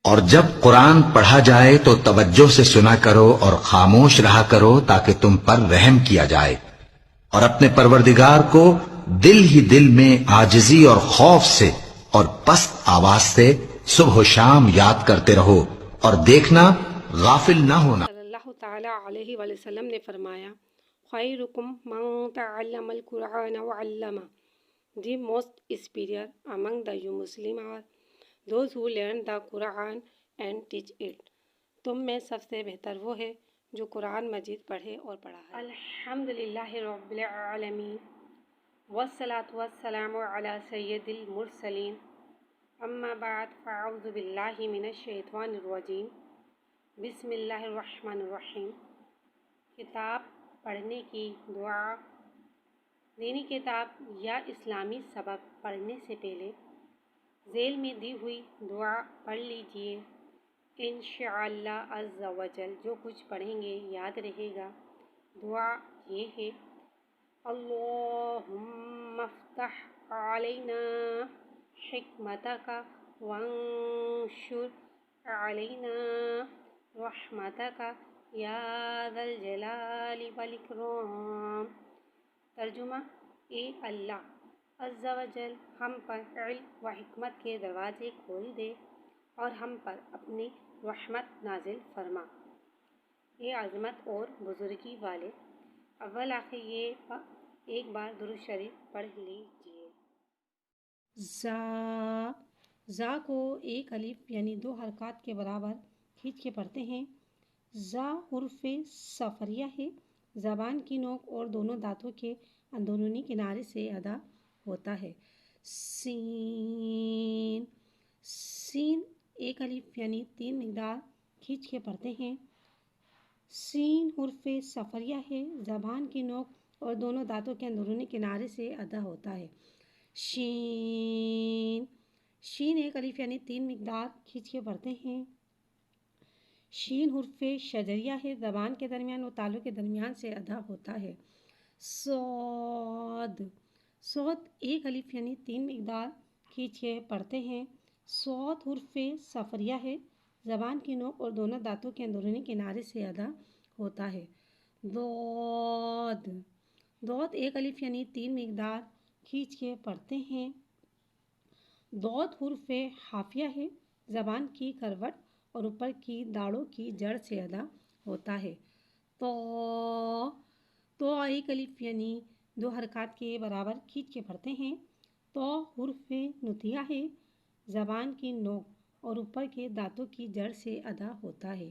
اور جب قرآن پڑھا جائے تو توجہ سے سنا کرو اور خاموش رہا کرو تاکہ تم پر رحم کیا جائے، اور اپنے پروردگار کو دل ہی دل میں عاجزی اور خوف سے اور پست آواز سے صبح و شام یاد کرتے رہو، اور دیکھنا غافل نہ ہونا۔ صلی اللہ تعالیٰ علیہ وآلہ وسلم نے فرمایا، خیرکم من تعلم القرآن وعلمہ. The most superior among the you Muslim are those who learn the Quran and teach it. تم میں سب سے بہتر وہ ہے جو قرآن مجید پڑھے اور پڑھائے۔ الحمدللہ رب العالمین والصلاة والسلام علی سید المرسلین، اما بعد فاعوذ باللہ من الشیطان الرجیم، بسم اللہ الرحمن الرحیم۔ کتاب پڑھنے کی دعا۔ دینی کتاب یا اسلامی سبق پڑھنے سے پہلے ذیل میں دی ہوئی دعا پڑھ لیجئے۔ انشاءاللہ عز و جل جو کچھ پڑھیں گے یاد رہے گا۔ دعا یہ ہے، اللہم افتح علینا حکمتک وانشر علینا رحمتک یا ذا الجلال والاکرام۔ ترجمہ، اے اللہ عز و جل ہم پر علم و حکمت کے دروازے کھول دے اور ہم پر اپنی رحمت نازل فرما۔ اے عظمت اور بزرگی والے، اول آخر یہ ایک بار درود شریف پڑھ لیجئے۔ زا کو ایک الف یعنی 2 حرکات کے برابر کھینچ کے پڑھتے ہیں۔ زا حرف صفریہ ہے، زبان کی نوک اور دونوں دانتوں کے اندرونی کنارے سے ادا ہوتا ہے۔ سین ایک الف یعنی 3 مقدار کھینچ کے پڑھتے ہیں۔ سین حرف صفریہ ہے، زبان کی نوک اور دونوں دانتوں کے اندرونی کنارے سے ادا ہوتا ہے۔ شین ایک الف یعنی 3 مقدار کھینچ کے پڑھتے ہیں۔ شین حرف شجریہ ہے، زبان کے درمیان اور تالوں کے درمیان سے ادا ہوتا ہے۔ صاد ایک الف یعنی 3 مقدار کھینچ کے پڑھتے ہیں۔ صاد حرف صفریہ ہے، زبان کی نوک اور دونوں دانتوں کے اندرونی کنارے سے ادا ہوتا ہے۔ ضاد ایک الف یعنی 3 مقدار کھینچ کے پڑھتے ہیں۔ ضاد حرف حافیہ ہے، زبان کی کروٹ اور اوپر کی داڑھوں کی جڑ سے ادا ہوتا ہے۔ تو ایک الف یعنی 2 حرکات کے برابر کھینچ کے پڑھتے ہیں۔ تو حرف نتیہ ہے، زبان کی نوک اور اوپر کے دانتوں کی جڑ سے ادا ہوتا ہے۔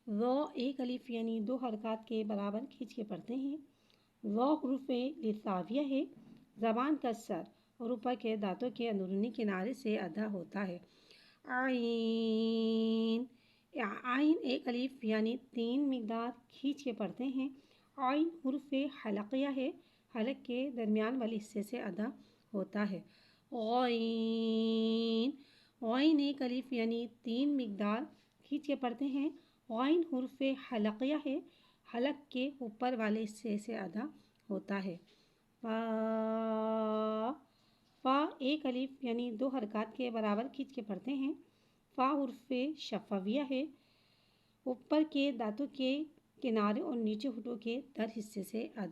رو ایک الف یعنی 2 حرکات کے برابر کھینچ کے پڑھتے ہیں۔ رو حرف لثاویہ ہے، زبان کا سر اور اوپر کے دانتوں کے اندرونی کنارے سے ادا ہوتا ہے۔ عین ایک الف یعنی 3 مقدار کھینچ کے پڑھتے ہیں۔ عین حرف حلقیہ ہے، حلق کے درمیان والے حصے سے ادا ہوتا ہے۔ غین ایک الف یعنی 3 مقدار کھینچ کے پڑھتے ہیں۔ غین حرف حلقیہ ہے، حلق کے اوپر والے حصے سے ادا ہوتا ہے۔ فا ایک الف یعنی 2 حرکات کے برابر کھینچ کے پڑھتے ہیں۔ فا حرف شفویہ ہے، اوپر کے دانتوں کے کنارے اور نیچے ہونٹوں کے در حصے سے ادا